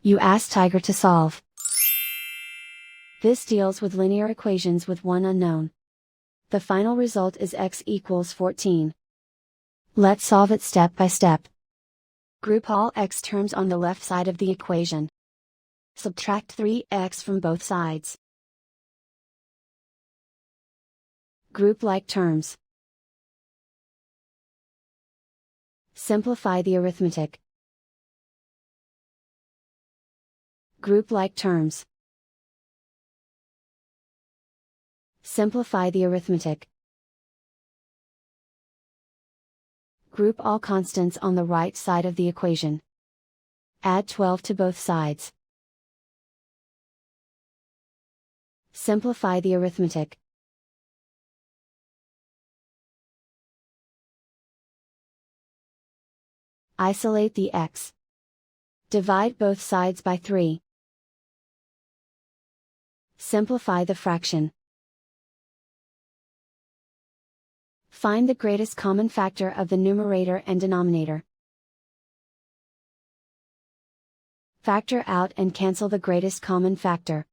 You ask Tiger to solve. This deals with linear equations with one unknown. The final result is x equals 14. Let's solve it step by step. Group all x terms on the left side of the equation. Subtract 3x from both sides. Group like terms. Simplify the arithmetic. Group like terms. Simplify the arithmetic. Group all constants on the right side of the equation. Add 12 to both sides. Simplify the arithmetic. Isolate the x. Divide both sides by 3. Simplify the fraction. Find the greatest common factor of the numerator and denominator. Factor out and cancel the greatest common factor.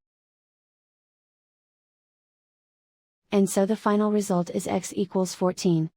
And so the final result is x equals 14.